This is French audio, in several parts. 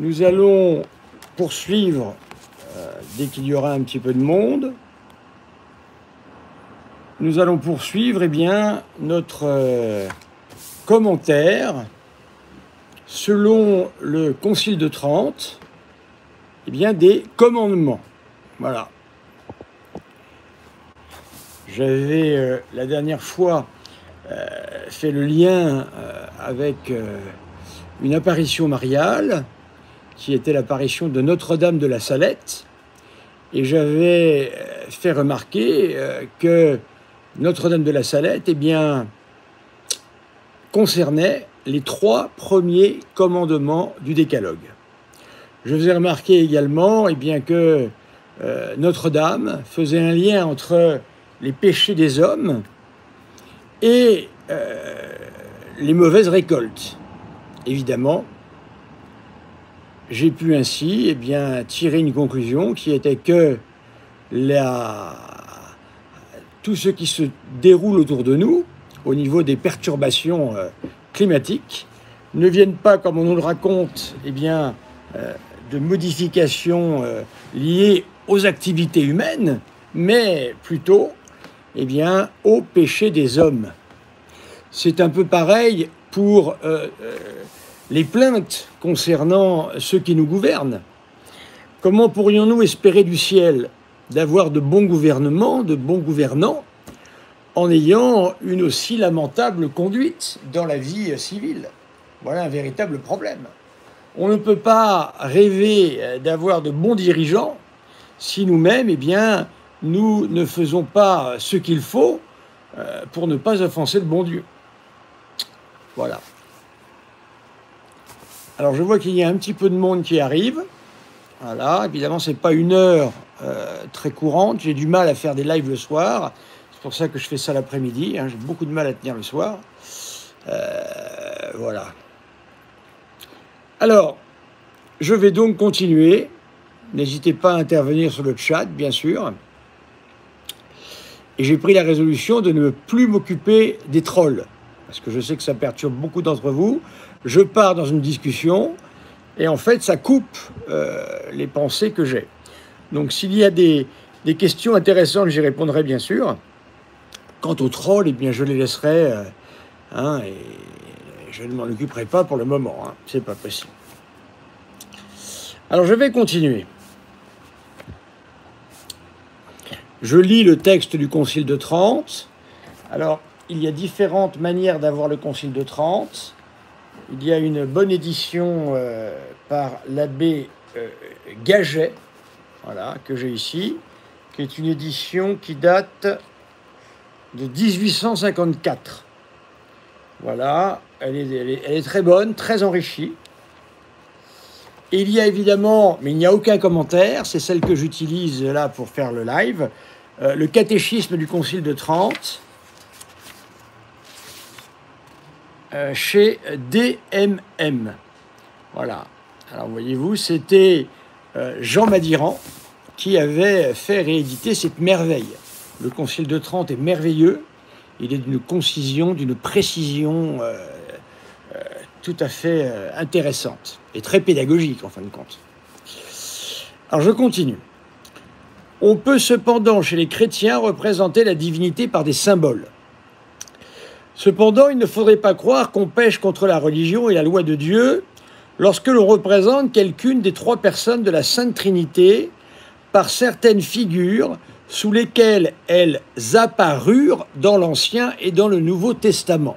Nous allons poursuivre, dès qu'il y aura un petit peu de monde, nous allons poursuivre notre commentaire selon le Concile de Trente des commandements. Voilà. J'avais la dernière fois fait le lien avec une apparition mariale qui était l'apparition de Notre-Dame de la Salette, et j'avais fait remarquer que Notre-Dame de la Salette concernait les 3 premiers commandements du Décalogue. Je faisais remarquer également que Notre-Dame faisait un lien entre les péchés des hommes et les mauvaises récoltes. Évidemment, j'ai pu ainsi tirer une conclusion qui était que tout ce qui se déroule autour de nous, au niveau des perturbations climatiques, ne viennent pas, comme on nous le raconte, de modifications liées aux activités humaines, mais plutôt au péché des hommes. C'est un peu pareil pour les plaintes concernant ceux qui nous gouvernent. Comment pourrions-nous espérer du ciel d'avoir de bons gouvernements, de bons gouvernants, en ayant une aussi lamentable conduite dans la vie civile? Voilà un véritable problème. On ne peut pas rêver d'avoir de bons dirigeants si nous-mêmes, nous ne faisons pas ce qu'il faut pour ne pas offenser le bon Dieu. Voilà. Alors je vois qu'il y a un petit peu de monde qui arrive. Voilà, évidemment, c'est pas une heure très courante. J'ai du mal à faire des lives le soir. C'est pour ça que je fais ça l'après-midi. J'ai beaucoup de mal à tenir le soir. Voilà. Alors, je vais donc continuer. N'hésitez pas à intervenir sur le chat, bien sûr. Et j'ai pris la résolution de ne plus m'occuper des trolls, parce que je sais que ça perturbe beaucoup d'entre vous. Je pars dans une discussion, et en fait, ça coupe les pensées que j'ai. Donc, s'il y a des questions intéressantes, j'y répondrai, bien sûr. Quant aux trolls, je les laisserai, et je ne m'en occuperai pas pour le moment. C'est pas possible. Alors, je vais continuer. Je lis le texte du Concile de Trente. Alors, il y a différentes manières d'avoir le Concile de Trente. Il y a une bonne édition par l'abbé Gaget, voilà, que j'ai ici, qui est une édition qui date de 1854. Voilà, elle est très bonne, très enrichie. Et il y a évidemment, mais il n'y a aucun commentaire, c'est celle que j'utilise là pour faire le live, le catéchisme du Concile de Trente, chez DMM. Voilà. Alors voyez-vous, c'était Jean Madiran qui avait fait rééditer cette merveille. Le Concile de Trente est merveilleux. Il est d'une concision, d'une précision tout à fait intéressante et très pédagogique en fin de compte. Alors je continue. On peut cependant chez les chrétiens représenter la divinité par des symboles. Cependant, il ne faudrait pas croire qu'on pêche contre la religion et la loi de Dieu lorsque l'on représente quelqu'une des 3 personnes de la Sainte Trinité par certaines figures sous lesquelles elles apparurent dans l'Ancien et dans le Nouveau Testament.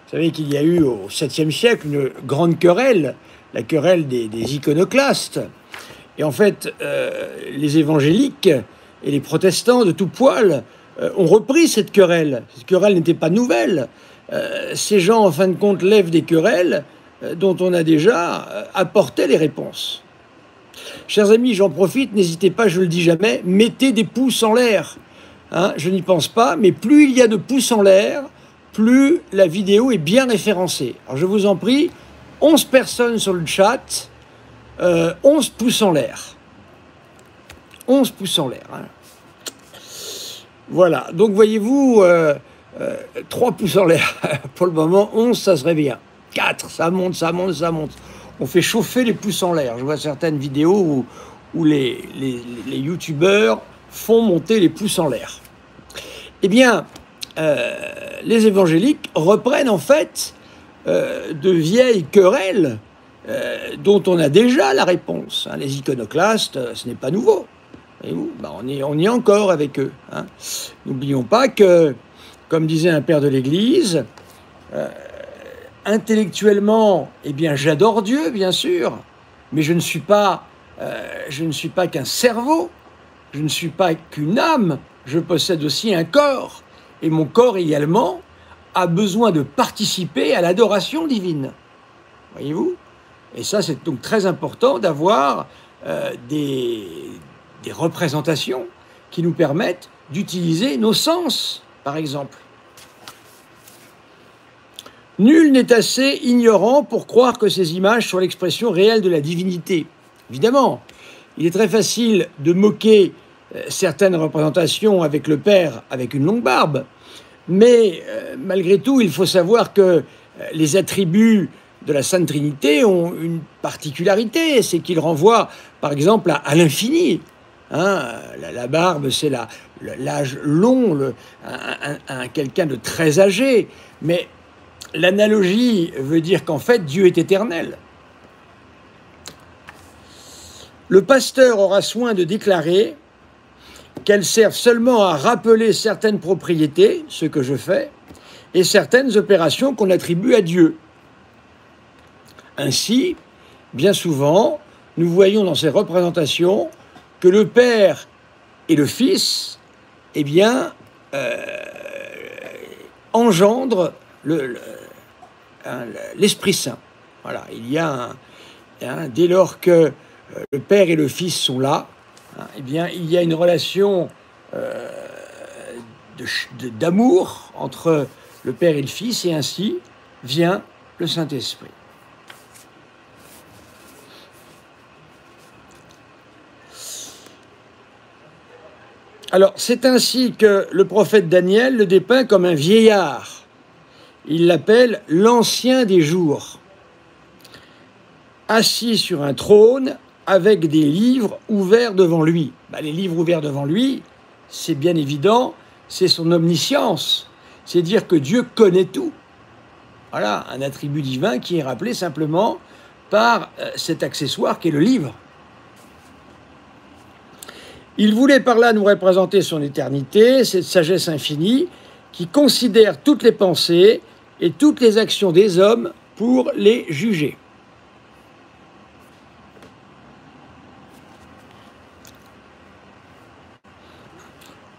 Vous savez qu'il y a eu au 7e siècle une grande querelle, la querelle des iconoclastes. Et en fait, les évangéliques et les protestants de tout poil ont repris cette querelle. Cette querelle n'était pas nouvelle. Ces gens, en fin de compte, lèvent des querelles dont on a déjà apporté les réponses. Chers amis, j'en profite, n'hésitez pas, je le dis jamais, mettez des pouces en l'air. Je n'y pense pas, mais plus il y a de pouces en l'air, plus la vidéo est bien référencée. Alors je vous en prie, 11 personnes sur le chat, 11 pouces en l'air. 11 pouces en l'air. Voilà, donc voyez-vous, 3 pouces en l'air. Pour le moment, 11, ça serait bien. 4, ça monte, ça monte, ça monte. on fait chauffer les pouces en l'air. Je vois certaines vidéos où les youtubeurs font monter les pouces en l'air. Eh bien, les évangéliques reprennent en fait de vieilles querelles dont on a déjà la réponse. Hein. Les iconoclastes, ce n'est pas nouveau. Voyez-vous, ben, on y est encore avec eux. Hein. N'oublions pas que, comme disait un père de l'Église, intellectuellement, eh bien, j'adore Dieu, bien sûr, mais je ne suis pas qu'un cerveau, je ne suis pas qu'une âme, je possède aussi un corps. Et mon corps également a besoin de participer à l'adoration divine. Voyez-vous? Et ça, c'est donc très important d'avoir des représentations qui nous permettent d'utiliser nos sens, par exemple. Nul n'est assez ignorant pour croire que ces images sont l'expression réelle de la divinité. Évidemment, il est très facile de moquer certaines représentations avec le Père avec une longue barbe, mais malgré tout, il faut savoir que les attributs de la Sainte Trinité ont une particularité, c'est qu'ils renvoient par exemple à l'infini. Hein, la barbe, c'est l'âge long, quelqu'un de très âgé, mais l'analogie veut dire qu'en fait, Dieu est éternel. Le pasteur aura soin de déclarer qu'elles servent seulement à rappeler certaines propriétés, ce que je fais, et certaines opérations qu'on attribue à Dieu. Ainsi, bien souvent, nous voyons dans ces représentations que le Père et le Fils, eh bien, engendrent l'Esprit Saint. Voilà, il y a dès lors que le Père et le Fils sont là, eh bien, il y a une relation d'amour entre le Père et le Fils, et ainsi vient le Saint-Esprit. Alors, c'est ainsi que le prophète Daniel le dépeint comme un vieillard. Il l'appelle l'ancien des jours, assis sur un trône avec des livres ouverts devant lui. Les livres ouverts devant lui, c'est bien évident, c'est son omniscience. C'est dire que Dieu connaît tout. Voilà, un attribut divin qui est rappelé simplement par cet accessoire qui est le livre. Il voulait par là nous représenter son éternité, cette sagesse infinie qui considère toutes les pensées et toutes les actions des hommes pour les juger.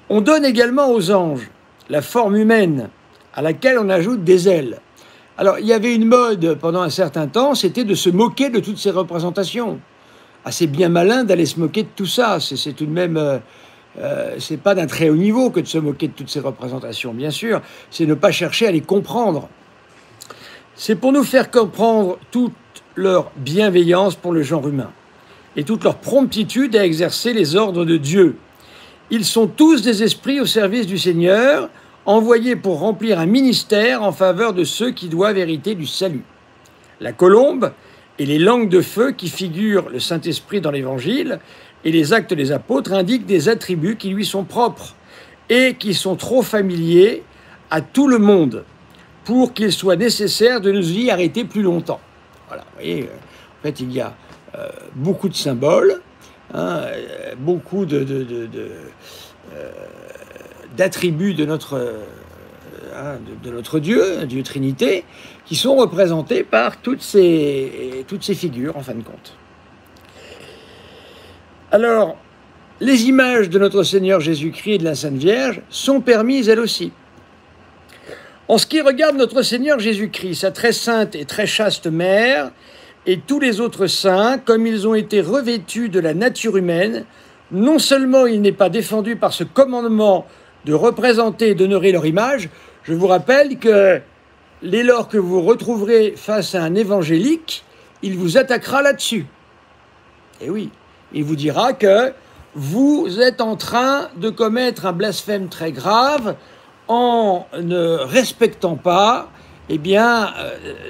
On donne également aux anges la forme humaine à laquelle on ajoute des ailes. Alors, il y avait une mode pendant un certain temps, c'était de se moquer de toutes ces représentations. C'est bien malin d'aller se moquer de tout ça. C'est tout de même, c'est pas d'un très haut niveau que de se moquer de toutes ces représentations. Bien sûr, c'est ne pas chercher à les comprendre. C'est pour nous faire comprendre toute leur bienveillance pour le genre humain et toute leur promptitude à exercer les ordres de Dieu. Ils sont tous des esprits au service du Seigneur, envoyés pour remplir un ministère en faveur de ceux qui doivent hériter du salut. La colombe et les langues de feu qui figurent le Saint-Esprit dans l'Évangile et les actes des apôtres indiquent des attributs qui lui sont propres et qui sont trop familiers à tout le monde pour qu'il soit nécessaire de nous y arrêter plus longtemps. Voilà, vous voyez, en fait, il y a beaucoup de symboles, beaucoup d'attributs de notre Dieu, Dieu Trinité, qui sont représentés par toutes ces figures, en fin de compte. Alors, les images de notre Seigneur Jésus-Christ et de la Sainte Vierge sont permises, elles aussi. En ce qui regarde notre Seigneur Jésus-Christ, sa très sainte et très chaste mère, et tous les autres saints, comme ils ont été revêtus de la nature humaine, non seulement il n'est pas défendu par ce commandement de représenter et d'honorer leur image, je vous rappelle que dès lors que vous vous retrouverez face à un évangélique, il vous attaquera là-dessus. Et oui, il vous dira que vous êtes en train de commettre un blasphème très grave en ne respectant pas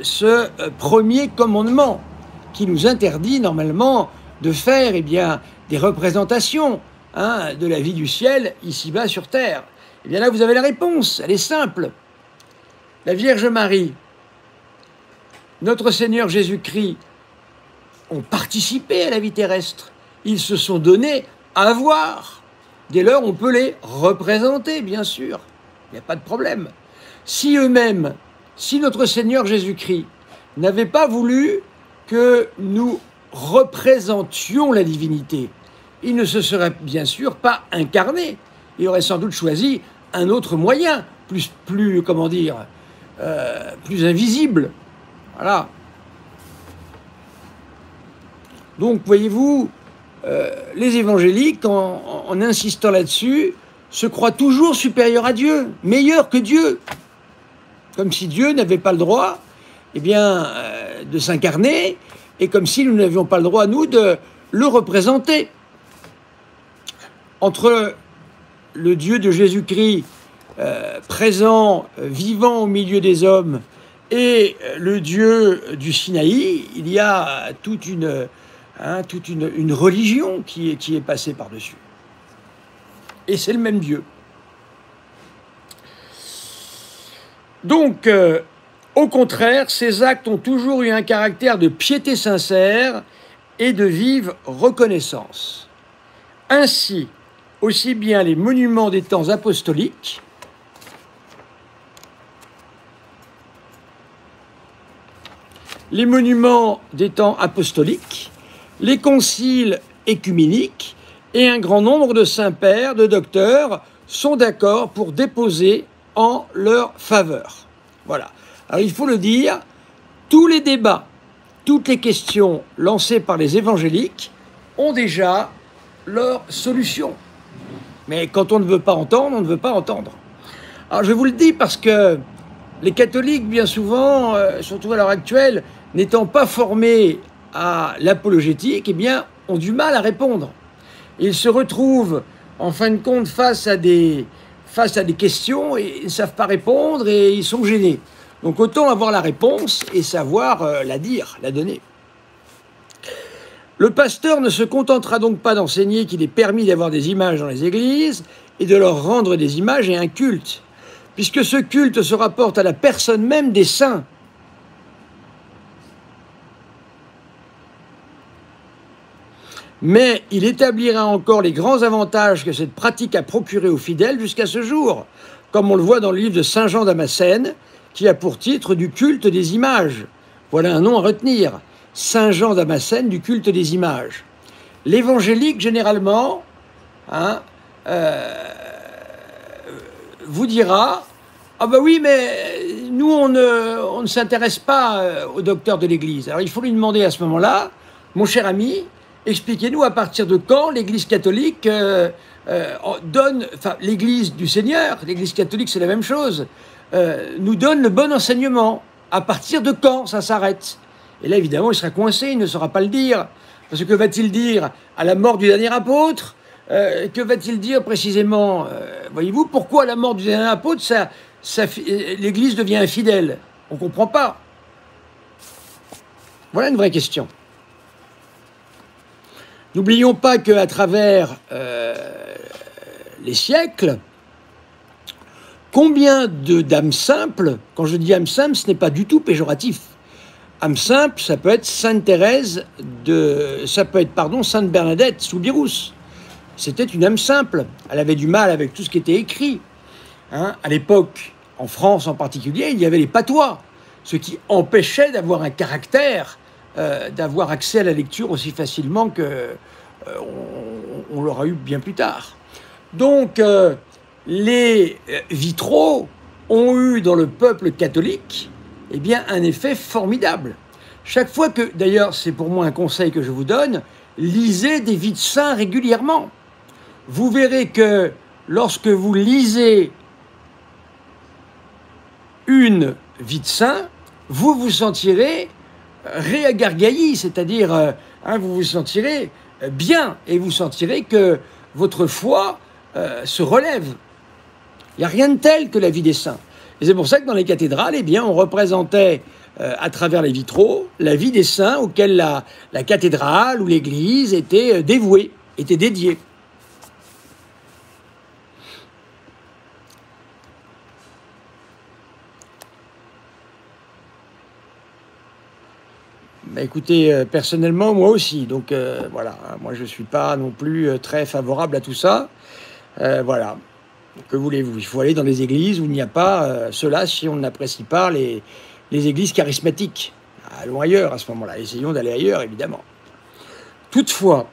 ce premier commandement. qui nous interdit normalement de faire eh bien, des représentations de la vie du ciel ici-bas sur terre. Eh bien là, vous avez la réponse, elle est simple. La Vierge Marie, notre Seigneur Jésus-Christ ont participé à la vie terrestre. Ils se sont donnés à voir. Dès lors, on peut les représenter, bien sûr. Il n'y a pas de problème. Si eux-mêmes, si notre Seigneur Jésus-Christ n'avait pas voulu que nous représentions la divinité, il ne se serait bien sûr pas incarné. Il aurait sans doute choisi un autre moyen, plus comment dire, plus invisible. Voilà. Donc, voyez-vous, les évangéliques, en insistant là-dessus, se croient toujours supérieurs à Dieu, meilleurs que Dieu. Comme si Dieu n'avait pas le droit eh bien, de s'incarner, et comme si nous n'avions pas le droit, nous, de le représenter. Entre le Dieu de Jésus-Christ, présent, vivant au milieu des hommes, et le Dieu du Sinaï, il y a toute une religion qui est passée par-dessus. Et c'est le même Dieu. Donc, au contraire, ces actes ont toujours eu un caractère de piété sincère et de vive reconnaissance. Ainsi, aussi bien les monuments des temps apostoliques les conciles œcuméniques et un grand nombre de saints-pères, de docteurs, sont d'accord pour déposer en leur faveur. Voilà. Alors il faut le dire, tous les débats, toutes les questions lancées par les évangéliques ont déjà leur solution. Mais quand on ne veut pas entendre, on ne veut pas entendre. Alors je vous le dis parce que les catholiques, bien souvent, surtout à l'heure actuelle, n'étant pas formés à l'apologétique, eh bien, ont du mal à répondre. Ils se retrouvent, en fin de compte, face à des questions et ils ne savent pas répondre et ils sont gênés. Donc autant avoir la réponse et savoir la dire, la donner. Le pasteur ne se contentera donc pas d'enseigner qu'il est permis d'avoir des images dans les églises et de leur rendre des images et un culte, puisque ce culte se rapporte à la personne même des saints. Mais il établira encore les grands avantages que cette pratique a procurés aux fidèles jusqu'à ce jour, comme on le voit dans le livre de Saint Jean Damascène, qui a pour titre du culte des images. Voilà un nom à retenir. Saint Jean Damascène du culte des images. L'évangélique, généralement, vous dira « Ah ben oui, mais nous, on ne s'intéresse pas au docteur de l'Église. » Alors, il faut lui demander à ce moment-là, « Mon cher ami, expliquez-nous à partir de quand l'Église catholique donne... Enfin, l'Église du Seigneur, l'Église catholique, c'est la même chose, nous donne le bon enseignement. À partir de quand ça s'arrête ?» Et là, évidemment, il sera coincé, il ne saura pas le dire. Parce que que va-t-il dire à la mort du dernier apôtre? Que va-t-il dire précisément? Voyez-vous, pourquoi à la mort du dernier apôtre, l'Église devient infidèle? On ne comprend pas. Voilà une vraie question. N'oublions pas qu'à travers les siècles, combien d'âmes simples, quand je dis âmes simples, ce n'est pas du tout péjoratif. Âme simple, ça peut être Sainte Thérèse Sainte Bernadette Soubirous. C'était une âme simple. Elle avait du mal avec tout ce qui était écrit. À l'époque, en France en particulier, il y avait les patois, ce qui empêchait d'avoir un caractère, d'avoir accès à la lecture aussi facilement que on l'aura eu bien plus tard. Donc, les vitraux ont eu dans le peuple catholique eh bien, un effet formidable. Chaque fois que, d'ailleurs, c'est pour moi un conseil que je vous donne, lisez des vies de saints régulièrement. Vous verrez que lorsque vous lisez une vie de saint, vous vous sentirez réagargailli, c'est-à-dire vous vous sentirez bien et vous sentirez que votre foi se relève. Il n'y a rien de tel que la vie des saints. Et c'est pour ça que dans les cathédrales, eh bien, on représentait à travers les vitraux, la vie des saints auxquels la cathédrale ou l'église était dévouée, était dédiée. Bah, écoutez, personnellement, moi aussi. Donc voilà, moi je ne suis pas non plus très favorable à tout ça. Voilà, que voulez-vous? Il faut aller dans les églises où il n'y a pas cela si on n'apprécie pas les églises charismatiques. Allons ailleurs à ce moment-là, essayons d'aller ailleurs, évidemment. Toutefois,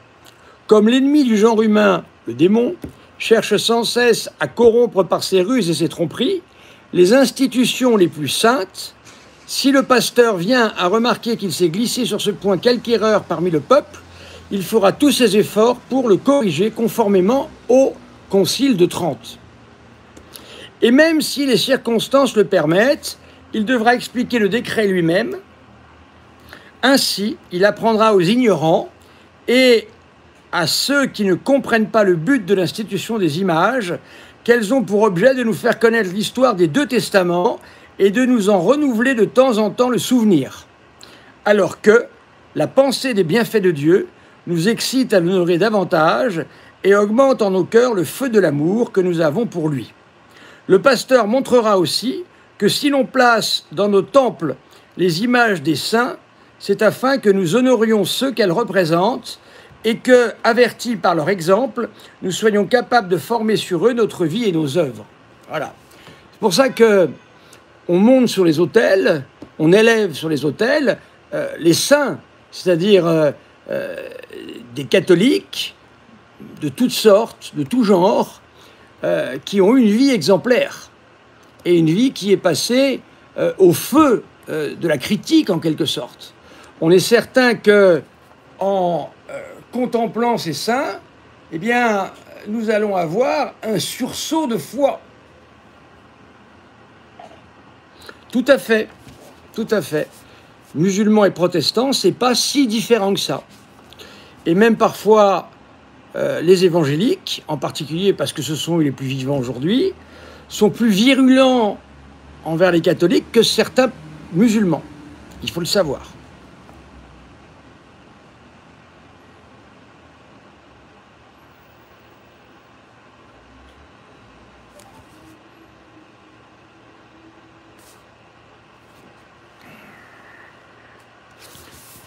comme l'ennemi du genre humain, le démon, cherche sans cesse à corrompre par ses ruses et ses tromperies les institutions les plus saintes, si le pasteur vient à remarquer qu'il s'est glissé sur ce point quelque erreur parmi le peuple, il fera tous ses efforts pour le corriger conformément au Concile de Trente. Et même si les circonstances le permettent, il devra expliquer le décret lui-même. Ainsi, il apprendra aux ignorants et à ceux qui ne comprennent pas le but de l'institution des images qu'elles ont pour objet de nous faire connaître l'histoire des deux testaments et de nous en renouveler de temps en temps le souvenir, alors que la pensée des bienfaits de Dieu nous excite à l'honorer davantage et augmente en nos cœurs le feu de l'amour que nous avons pour lui. Le pasteur montrera aussi que si l'on place dans nos temples les images des saints, c'est afin que nous honorions ceux qu'elles représentent et que, avertis par leur exemple, nous soyons capables de former sur eux notre vie et nos œuvres. Voilà. C'est pour ça que on monte sur les autels, on élève sur les autels les saints, c'est-à-dire des catholiques de toutes sortes, de tout genre, qui ont une vie exemplaire et une vie qui est passée au feu de la critique en quelque sorte. On est certain que en contemplant ces saints, eh bien, nous allons avoir un sursaut de foi. Tout à fait, tout à fait. Musulmans et protestants, c'est pas si différent que ça. Et même parfois, les évangéliques, en particulier parce que ce sont les plus vivants aujourd'hui, sont plus virulents envers les catholiques que certains musulmans. Il faut le savoir.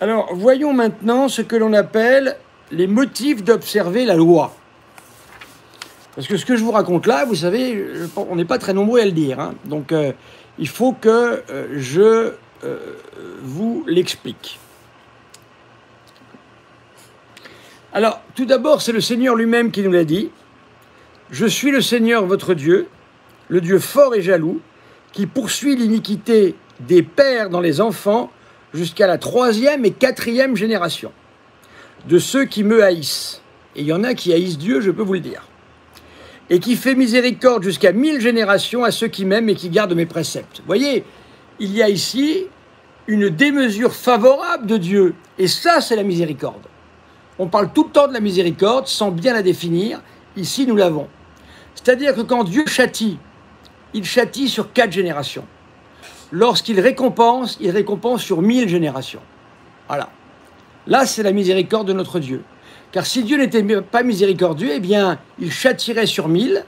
Alors, voyons maintenant ce que l'on appelle les motifs d'observer la loi. Parce que ce que je vous raconte là, vous savez, on n'est pas très nombreux à le dire. Hein. Donc, il faut que je vous l'explique. Alors, tout d'abord, c'est le Seigneur lui-même qui nous l'a dit. « Je suis le Seigneur votre Dieu, le Dieu fort et jaloux, qui poursuit l'iniquité des pères dans les enfants jusqu'à la 3e et 4e génération, de ceux qui me haïssent. » Et il y en a qui haïssent Dieu, je peux vous le dire. « Et qui fait miséricorde jusqu'à 1000 générations à ceux qui m'aiment et qui gardent mes préceptes. » Vous voyez, il y a ici une démesure favorable de Dieu. Et ça, c'est la miséricorde. On parle tout le temps de la miséricorde sans bien la définir. Ici, nous l'avons. C'est-à-dire que quand Dieu châtie, il châtie sur 4 générations. Lorsqu'il récompense, il récompense sur 1000 générations. Voilà. Là, c'est la miséricorde de notre Dieu. Car si Dieu n'était pas miséricordieux, eh bien, il châtierait sur 1000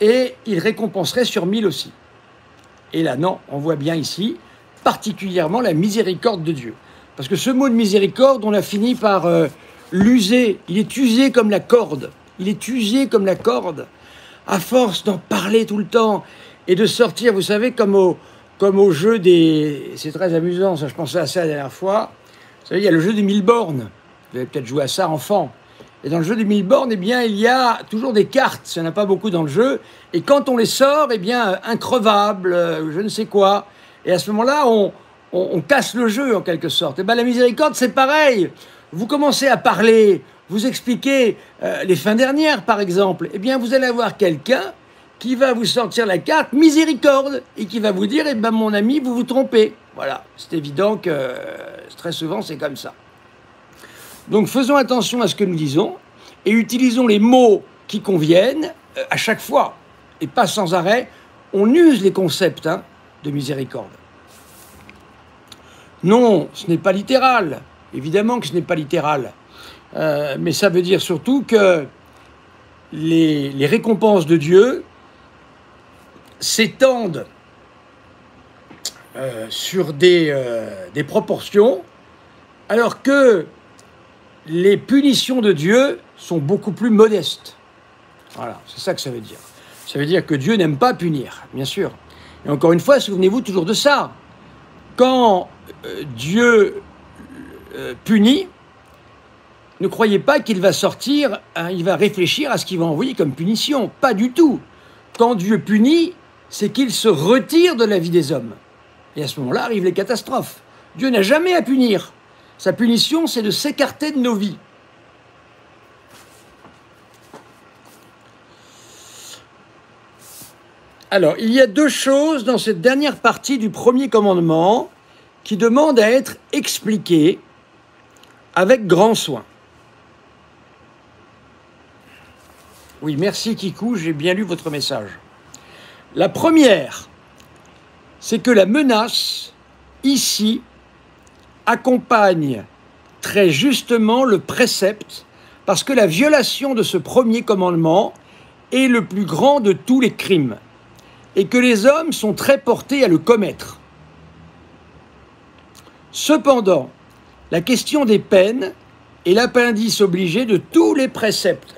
et il récompenserait sur 1000 aussi. Et là, non, on voit bien ici, particulièrement la miséricorde de Dieu. Parce que ce mot de miséricorde, on a fini par l'user. Il est usé comme la corde. Il est usé comme la corde. À force d'en parler tout le temps et de sortir, vous savez, comme au jeu des... C'est très amusant, ça, je pensais à ça la dernière fois. Vous savez, il y a le jeu des 1000 bornes. Vous avez peut-être joué à ça enfant. Et dans le jeu des 1000 bornes, eh bien, il y a toujours des cartes. Il n'y en a pas beaucoup dans le jeu. Et quand on les sort, eh bien, increvable, je ne sais quoi. Et à ce moment-là, on casse le jeu, en quelque sorte. Et bien, la miséricorde, c'est pareil. Vous commencez à parler, vous expliquez les fins dernières, par exemple. Eh bien, vous allez avoir quelqu'un qui va vous sortir la carte miséricorde et qui va vous dire, eh ben, mon ami, vous vous trompez. Voilà, c'est évident que très souvent, c'est comme ça. Donc, faisons attention à ce que nous disons et utilisons les mots qui conviennent à chaque fois et pas sans arrêt. On use les concepts de miséricorde. Non, ce n'est pas littéral. Évidemment que ce n'est pas littéral. Mais ça veut dire surtout que les récompenses de Dieu s'étendent sur des proportions, alors que les punitions de Dieu sont beaucoup plus modestes. Voilà, c'est ça que ça veut dire. Ça veut dire que Dieu n'aime pas punir, bien sûr. Et encore une fois, souvenez-vous toujours de ça. Quand Dieu punit, ne croyez pas qu'il va sortir, hein, il va réfléchir à ce qu'il va envoyer comme punition. Pas du tout. Quand Dieu punit, c'est qu'il se retire de la vie des hommes. Et à ce moment-là arrivent les catastrophes. Dieu n'a jamais à punir. Sa punition, c'est de s'écarter de nos vies. Alors, il y a deux choses dans cette dernière partie du premier commandement qui demandent à être expliquées avec grand soin. Oui, merci Kikou, j'ai bien lu votre message. La première, c'est que la menace, ici, accompagne très justement le précepte, parce que la violation de ce premier commandement est le plus grand de tous les crimes, et que les hommes sont très portés à le commettre. Cependant, la question des peines est l'appendice obligé de tous les préceptes.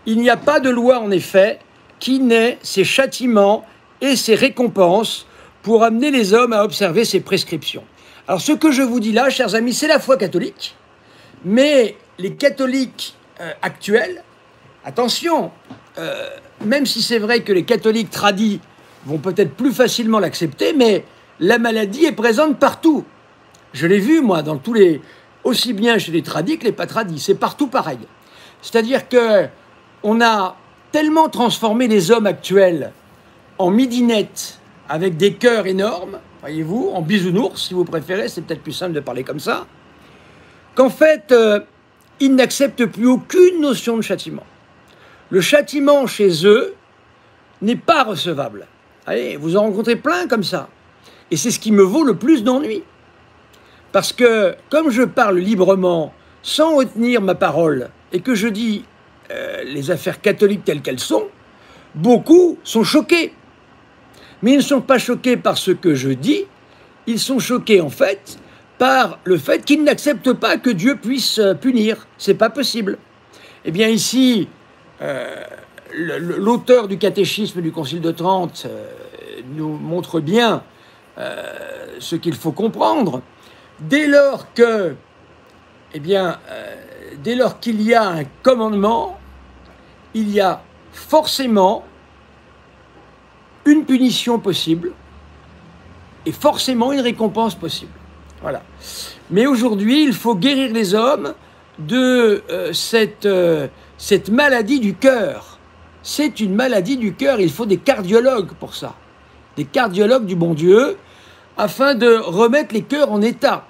Il n'y a pas de loi, en effet, qui n'ait ses châtiments et ses récompenses pour amener les hommes à observer ses prescriptions. Alors, ce que je vous dis là, chers amis, c'est la foi catholique, mais les catholiques actuels, attention, même si c'est vrai que les catholiques tradis vont peut-être plus facilement l'accepter, mais la maladie est présente partout. Je l'ai vu, moi, dans tous les... aussi bien chez les tradis que les pas tradis, c'est partout pareil. C'est-à-dire que on a tellement transformé les hommes actuels en midinettes avec des cœurs énormes, voyez-vous, en bisounours, si vous préférez, c'est peut-être plus simple de parler comme ça, qu'en fait, ils n'acceptent plus aucune notion de châtiment. Le châtiment chez eux n'est pas recevable. Allez, vous en rencontrez plein comme ça. Et c'est ce qui me vaut le plus d'ennui. Parce que, comme je parle librement, sans retenir ma parole, et que je dis les affaires catholiques telles qu'elles sont, beaucoup sont choqués. Mais ils ne sont pas choqués par ce que je dis, ils sont choqués en fait par le fait qu'ils n'acceptent pas que Dieu puisse punir. C'est pas possible. Eh bien ici, l'auteur du catéchisme du Concile de Trente nous montre bien ce qu'il faut comprendre. Dès lors que, dès lors qu'il y a un commandement, il y a forcément une punition possible et forcément une récompense possible. Voilà. Mais aujourd'hui, il faut guérir les hommes de cette maladie du cœur. C'est une maladie du cœur, il faut des cardiologues pour ça. Des cardiologues du bon Dieu, afin de remettre les cœurs en état.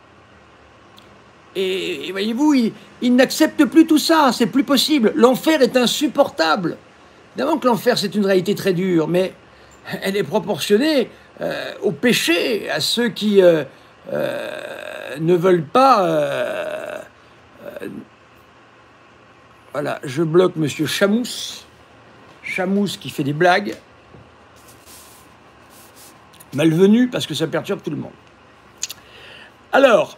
Et voyez-vous, ils n'acceptent plus tout ça, c'est plus possible. L'enfer est insupportable. Évidemment que l'enfer, c'est une réalité très dure, mais elle est proportionnée au péché, à ceux qui ne veulent pas... Voilà, je bloque Monsieur Chamous. Chamous qui fait des blagues. Malvenu, parce que ça perturbe tout le monde. Alors...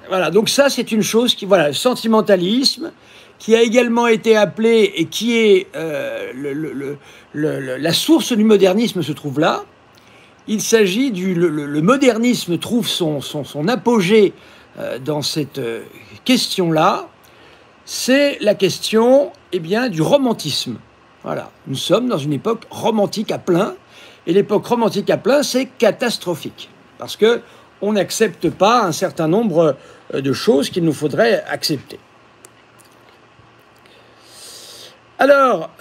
voilà, donc ça c'est une chose qui, voilà, le sentimentalisme, qui a également été appelé et qui est la source du modernisme se trouve là. Il s'agit le modernisme trouve son apogée dans cette question-là. C'est la question, du romantisme. Voilà, nous sommes dans une époque romantique à plein, et l'époque romantique à plein, c'est catastrophique, parce que on n'accepte pas un certain nombre de choses qu'il nous faudrait accepter. Alors,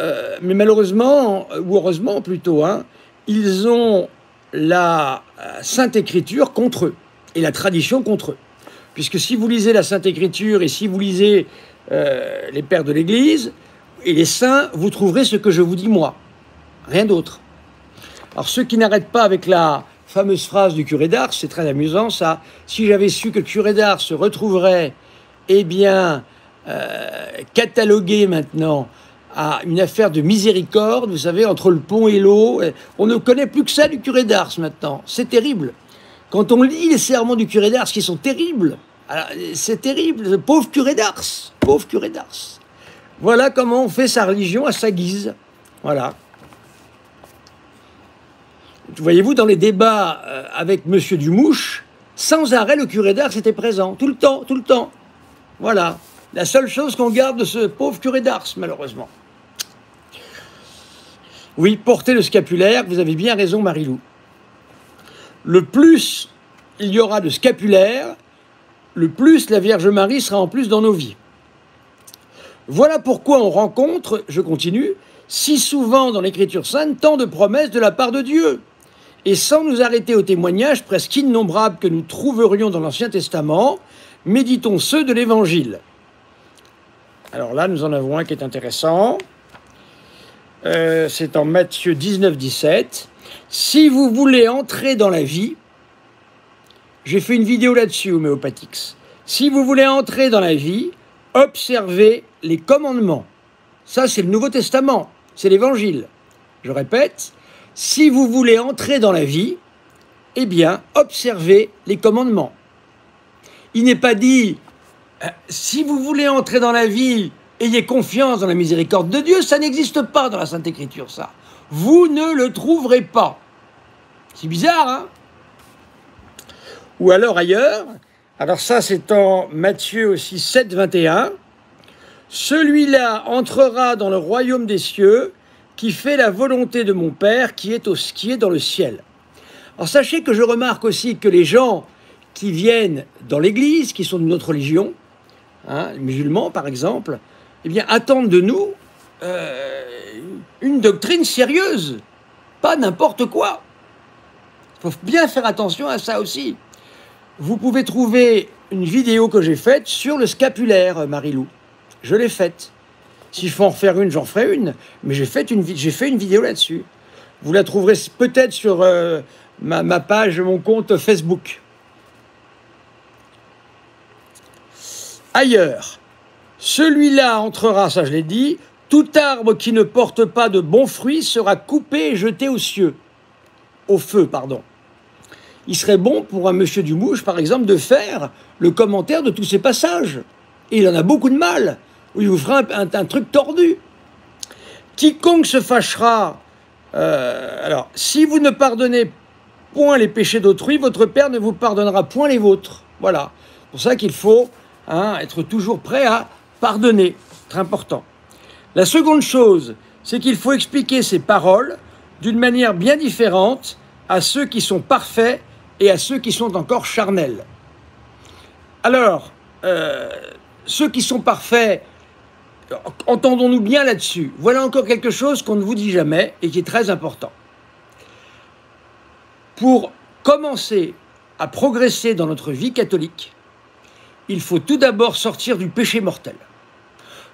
mais malheureusement, ou heureusement plutôt, ils ont la Sainte Écriture contre eux, et la tradition contre eux. Puisque si vous lisez la Sainte Écriture, et si vous lisez les pères de l'Église, et les saints, vous trouverez ce que je vous dis moi. Rien d'autre. Alors ceux qui n'arrêtent pas avec la fameuse phrase du curé d'Ars, c'est très amusant ça. Si j'avais su que le curé d'Ars se retrouverait, eh bien, catalogué maintenant à une affaire de miséricorde, vous savez, entre le pont et l'eau. On ne connaît plus que ça du curé d'Ars maintenant. C'est terrible. Quand on lit les sermons du curé d'Ars qui sont terribles, c'est terrible. Le pauvre curé d'Ars, pauvre curé d'Ars. Voilà comment on fait sa religion à sa guise. Voilà. Voyez-vous, dans les débats avec Monsieur Dumouche, sans arrêt, le curé d'Ars était présent. Tout le temps, tout le temps. Voilà. La seule chose qu'on garde de ce pauvre curé d'Ars, malheureusement. Oui, portez le scapulaire, vous avez bien raison, Marilou. Le plus il y aura de scapulaire, le plus la Vierge Marie sera en plus dans nos vies. Voilà pourquoi on rencontre, je continue, si souvent dans l'Écriture sainte, tant de promesses de la part de Dieu. Et sans nous arrêter aux témoignages presque innombrables que nous trouverions dans l'Ancien Testament, méditons ceux de l'Évangile. Alors là, nous en avons un qui est intéressant. C'est en Matthieu 19, 17. Si vous voulez entrer dans la vie, j'ai fait une vidéo là-dessus, Homéopathics. Si vous voulez entrer dans la vie, observez les commandements. Ça, c'est le Nouveau Testament, c'est l'Évangile. Je répète, si vous voulez entrer dans la vie, eh bien, observez les commandements. Il n'est pas dit, si vous voulez entrer dans la vie, ayez confiance dans la miséricorde de Dieu, ça n'existe pas dans la Sainte Écriture, ça. Vous ne le trouverez pas. C'est bizarre, hein? Ou alors ailleurs, alors ça c'est en Matthieu aussi 7, 21, celui-là entrera dans le royaume des cieux qui fait la volonté de mon Père qui est dans le ciel. Alors sachez que je remarque aussi que les gens qui viennent dans l'Église, qui sont d'une autre religion, hein, les musulmans par exemple, eh bien attendent de nous une doctrine sérieuse, pas n'importe quoi. Il faut bien faire attention à ça aussi. Vous pouvez trouver une vidéo que j'ai faite sur le scapulaire, Marilou. Je l'ai faite. S'il faut en refaire une, j'en ferai une. Mais j'ai fait une vidéo là-dessus. Vous la trouverez peut-être sur ma page, mon compte Facebook. Ailleurs, celui-là entrera, ça je l'ai dit, tout arbre qui ne porte pas de bons fruits sera coupé et jeté aux cieux. Au feu, pardon. Il serait bon pour un monsieur Dumouche, par exemple, de faire le commentaire de tous ces passages. Et il en a beaucoup de mal. Ou il vous fera un truc tordu. Quiconque se fâchera... alors, si vous ne pardonnez point les péchés d'autrui, votre Père ne vous pardonnera point les vôtres. Voilà. C'est pour ça qu'il faut être toujours prêt à pardonner. Très important. La seconde chose, c'est qu'il faut expliquer ces paroles d'une manière bien différente à ceux qui sont parfaits et à ceux qui sont encore charnels. Alors, ceux qui sont parfaits, entendons-nous bien là-dessus. Voilà encore quelque chose qu'on ne vous dit jamais et qui est très important. Pour commencer à progresser dans notre vie catholique, il faut tout d'abord sortir du péché mortel.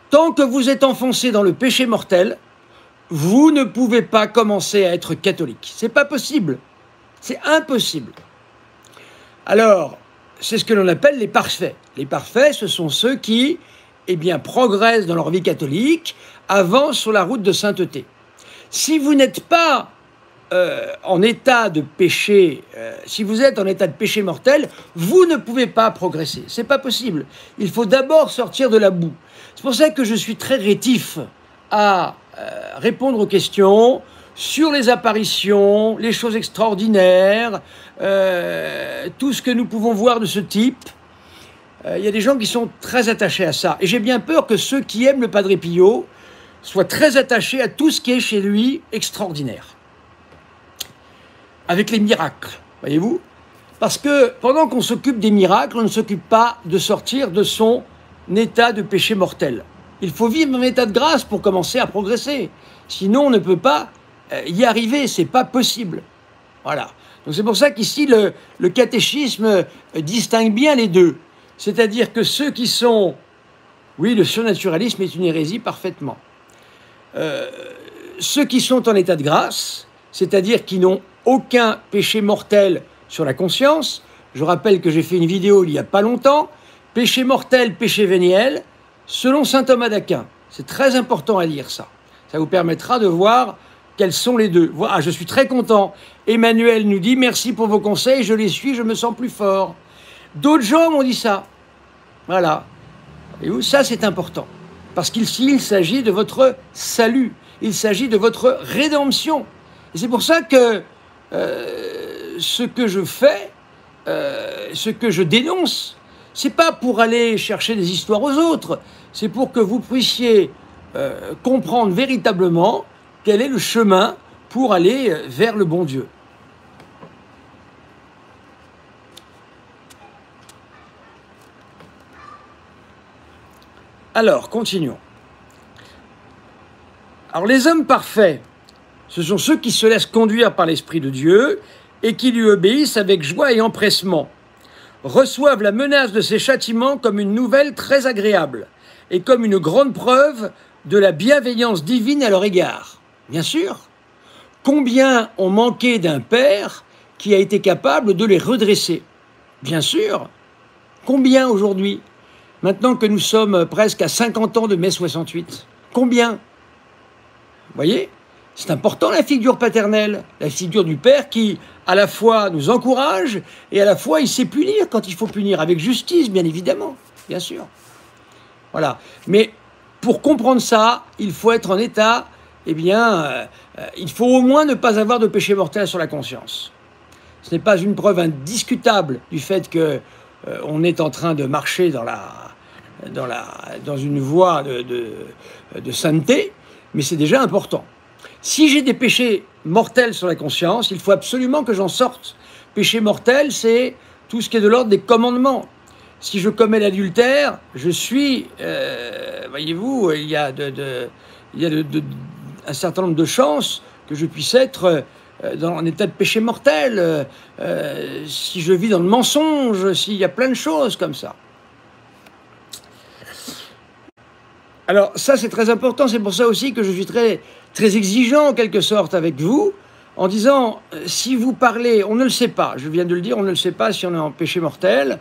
Tant que vous êtes enfoncé dans le péché mortel, vous ne pouvez pas commencer à être catholique. C'est pas possible. C'est impossible. Alors, c'est ce que l'on appelle les parfaits. Les parfaits, ce sont ceux qui, eh bien, progressent dans leur vie catholique, avancent sur la route de sainteté. Si vous n'êtes pas en état de péché, si vous êtes en état de péché mortel, vous ne pouvez pas progresser. C'est pas possible. Il faut d'abord sortir de la boue. C'est pour ça que je suis très rétif à répondre aux questions sur les apparitions, les choses extraordinaires, tout ce que nous pouvons voir de ce type. Il y a des gens qui sont très attachés à ça. Et j'ai bien peur que ceux qui aiment le Padre Pio soient très attachés à tout ce qui est chez lui extraordinaire. Avec les miracles, voyez-vous? Parce que pendant qu'on s'occupe des miracles, on ne s'occupe pas de sortir de son état de péché mortel. Il faut vivre en état de grâce pour commencer à progresser. Sinon, on ne peut pas y arriver, c'est pas possible. Voilà. Donc c'est pour ça qu'ici, le catéchisme distingue bien les deux. C'est-à-dire que ceux qui sont... Oui, le surnaturalisme est une hérésie parfaitement. Ceux qui sont en état de grâce, c'est-à-dire qui n'ont aucun péché mortel sur la conscience. Je rappelle que j'ai fait une vidéo il n'y a pas longtemps, péché mortel, péché véniel, selon saint Thomas d'Aquin. C'est très important à lire ça. Ça vous permettra de voir quels sont les deux. Voilà, je suis très content. Emmanuel nous dit « Merci pour vos conseils, je les suis, je me sens plus fort. » D'autres gens m'ont dit ça. Voilà. Et ça, c'est important. Parce qu'il s'agit de votre salut. Il s'agit de votre rédemption. Et c'est pour ça que ce que je fais, ce que je dénonce, c'est pas pour aller chercher des histoires aux autres. C'est pour que vous puissiez comprendre véritablement quel est le chemin pour aller vers le bon Dieu. Alors, continuons. Alors, les hommes parfaits, ce sont ceux qui se laissent conduire par l'Esprit de Dieu et qui lui obéissent avec joie et empressement, reçoivent la menace de ses châtiments comme une nouvelle très agréable et comme une grande preuve de la bienveillance divine à leur égard. Bien sûr, combien ont manqué d'un père qui a été capable de les redresser? Bien sûr, combien aujourd'hui? Maintenant que nous sommes presque à 50 ans de mai 68, combien? Vous voyez, c'est important la figure paternelle, la figure du père qui, à la fois, nous encourage et à la fois, il sait punir quand il faut punir, avec justice, bien évidemment, bien sûr. Voilà. Mais pour comprendre ça, il faut être en état, eh bien, il faut au moins ne pas avoir de péché mortel sur la conscience. Ce n'est pas une preuve indiscutable du fait que on est en train de marcher dans une voie de sainteté, mais c'est déjà important. Si j'ai des péchés mortels sur la conscience, il faut absolument que j'en sorte. Péché mortel, c'est tout ce qui est de l'ordre des commandements. Si je commets l'adultère, je suis, voyez-vous, il y a un certain nombre de chances que je puisse être dans un état de péché mortel, si je vis dans le mensonge, s'il y a plein de choses comme ça. Alors ça, c'est très important, c'est pour ça aussi que je suis très, très exigeant en quelque sorte avec vous, en disant, si vous parlez, on ne le sait pas, je viens de le dire, on ne le sait pas si on est en péché mortel,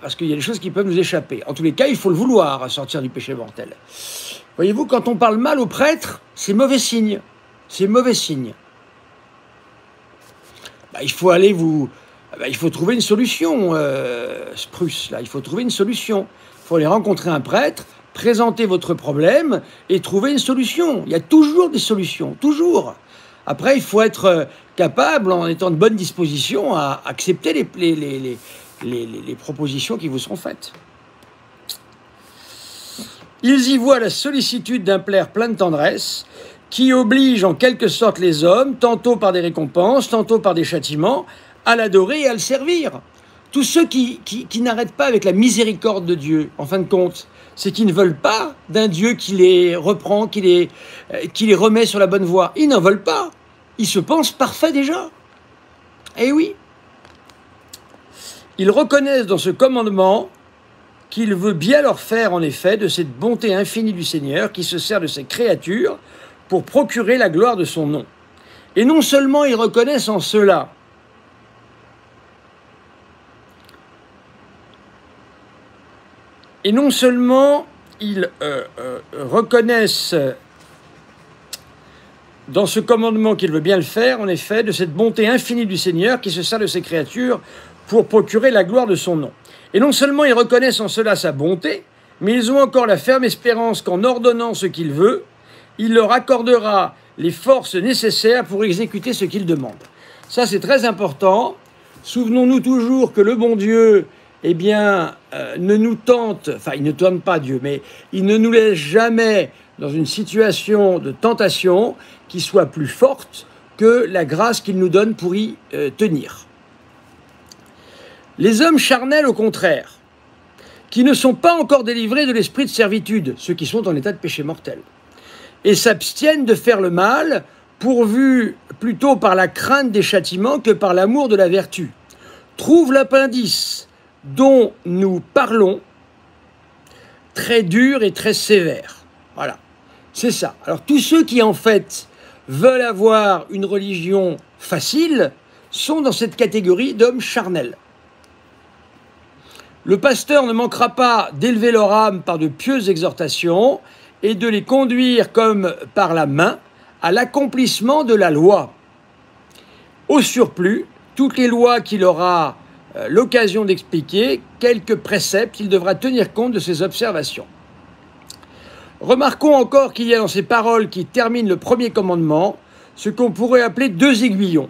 parce qu'il y a des choses qui peuvent nous échapper. En tous les cas, il faut le vouloir à sortir du péché mortel. Voyez-vous, quand on parle mal au prêtre, c'est mauvais signe. C'est mauvais signe. Il faut aller il faut trouver une solution, Spruce, là, il faut trouver une solution. Il faut aller rencontrer un prêtre, présenter votre problème et trouver une solution. Il y a toujours des solutions, toujours. Après, il faut être capable, en étant de bonne disposition, à accepter les propositions qui vous seront faites. Ils y voient la sollicitude d'un père plein de tendresse, qui oblige en quelque sorte les hommes, tantôt par des récompenses, tantôt par des châtiments, à l'adorer et à le servir. Tous ceux qui n'arrêtent pas avec la miséricorde de Dieu, en fin de compte, c'est qu'ils ne veulent pas d'un Dieu qui les reprend, qui les remet sur la bonne voie. Ils n'en veulent pas. Ils se pensent parfaits déjà. Eh oui. Ils reconnaissent dans ce commandement qu'il veut bien leur faire, en effet, de cette bonté infinie du Seigneur qui se sert de ses créatures pour procurer la gloire de son nom. Et non seulement ils reconnaissent en cela reconnaissent dans ce commandement qu'il veut bien le faire, en effet, de cette bonté infinie du Seigneur qui se sert de ses créatures pour procurer la gloire de son nom. Et non seulement ils reconnaissent en cela sa bonté, mais ils ont encore la ferme espérance qu'en ordonnant ce qu'il veut, il leur accordera les forces nécessaires pour exécuter ce qu'il demande. Ça, c'est très important. Souvenons-nous toujours que le bon Dieu, eh bien, ne nous tente, enfin, il ne tente pas Dieu, mais il ne nous laisse jamais dans une situation de tentation qui soit plus forte que la grâce qu'il nous donne pour y tenir. Les hommes charnels, au contraire, qui ne sont pas encore délivrés de l'esprit de servitude, ceux qui sont en état de péché mortel, et s'abstiennent de faire le mal, pourvus plutôt par la crainte des châtiments que par l'amour de la vertu, trouvent l'appendice dont nous parlons très dur et très sévère. Voilà, c'est ça. Alors tous ceux qui en fait veulent avoir une religion facile sont dans cette catégorie d'hommes charnels. Le pasteur ne manquera pas d'élever leur âme par de pieuses exhortations et de les conduire comme par la main à l'accomplissement de la loi. Au surplus, toutes les lois qu'il aura l'occasion d'expliquer, quelques préceptes, il devra tenir compte de ces observations. Remarquons encore qu'il y a dans ces paroles qui terminent le premier commandement ce qu'on pourrait appeler deux aiguillons,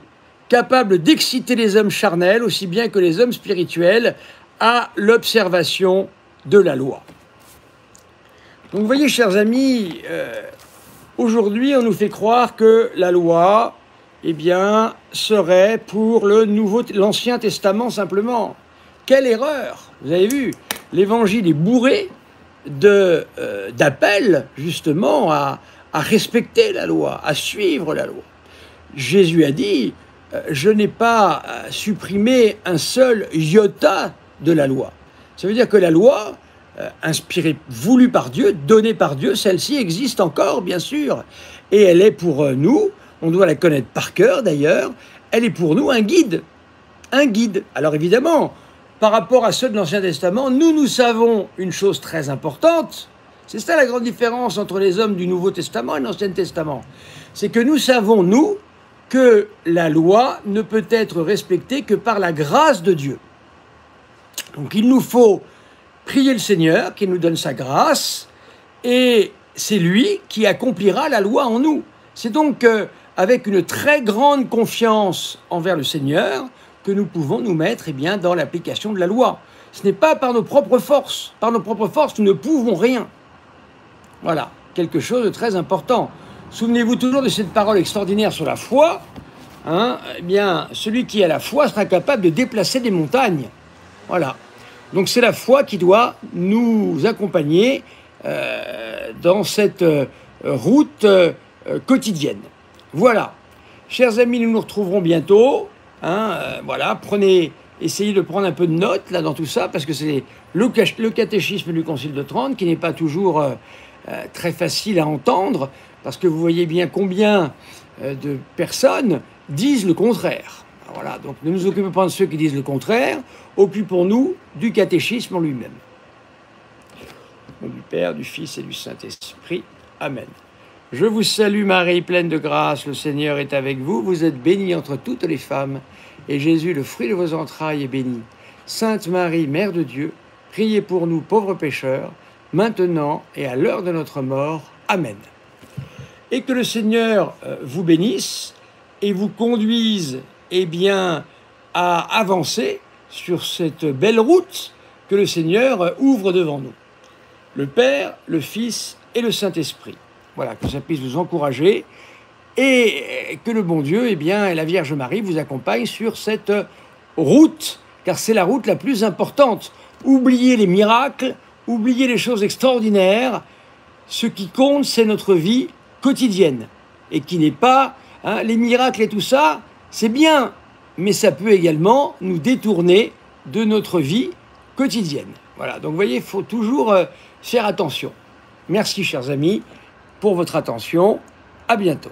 capables d'exciter les hommes charnels aussi bien que les hommes spirituels à l'observation de la loi. Donc vous voyez, chers amis, aujourd'hui on nous fait croire que la loi, eh bien, serait pour l'Ancien Testament simplement. Quelle erreur! Vous avez vu, l'Évangile est bourré d'appels justement à respecter la loi, à suivre la loi. Jésus a dit, je n'ai pas supprimé un seul iota de la loi. Ça veut dire que la loi, inspirée, voulue par Dieu, donnée par Dieu, celle-ci existe encore, bien sûr, et elle est pour nous, on doit la connaître par cœur d'ailleurs, elle est pour nous un guide. Un guide. Alors évidemment, par rapport à ceux de l'Ancien Testament, nous savons une chose très importante. C'est ça la grande différence entre les hommes du Nouveau Testament et l'Ancien Testament. C'est que nous savons, nous, que la loi ne peut être respectée que par la grâce de Dieu. Donc il nous faut prier le Seigneur, qu'il nous donne sa grâce, et c'est lui qui accomplira la loi en nous. C'est donc avec une très grande confiance envers le Seigneur que nous pouvons nous mettre dans l'application de la loi. Ce n'est pas par nos propres forces. Par nos propres forces, nous ne pouvons rien. Voilà, quelque chose de très important. Souvenez-vous toujours de cette parole extraordinaire sur la foi. Eh bien, celui qui a la foi sera capable de déplacer des montagnes. Voilà. Donc c'est la foi qui doit nous accompagner dans cette route quotidienne. Voilà. Chers amis, nous nous retrouverons bientôt. Voilà, essayez de prendre un peu de notes là dans tout ça, parce que c'est le catéchisme du Concile de Trente qui n'est pas toujours très facile à entendre, parce que vous voyez bien combien de personnes disent le contraire. Voilà, donc ne nous occupons pas de ceux qui disent le contraire, occupons-nous du catéchisme en lui-même. Au nom du Père, du Fils et du Saint-Esprit. Amen. Je vous salue Marie, pleine de grâce, le Seigneur est avec vous. Vous êtes bénie entre toutes les femmes, et Jésus, le fruit de vos entrailles, est béni. Sainte Marie, Mère de Dieu, priez pour nous pauvres pécheurs, maintenant et à l'heure de notre mort. Amen. Et que le Seigneur vous bénisse et vous conduise à avancer sur cette belle route que le Seigneur ouvre devant nous. Le Père, le Fils et le Saint-Esprit. Voilà, que ça puisse vous encourager et que le bon Dieu, et la Vierge Marie vous accompagne sur cette route, car c'est la route la plus importante. Oubliez les miracles, oubliez les choses extraordinaires. Ce qui compte, c'est notre vie quotidienne et qui n'est pas les miracles et tout ça, c'est bien, mais ça peut également nous détourner de notre vie quotidienne. Voilà, donc vous voyez, il faut toujours faire attention. Merci, chers amis, pour votre attention. À bientôt.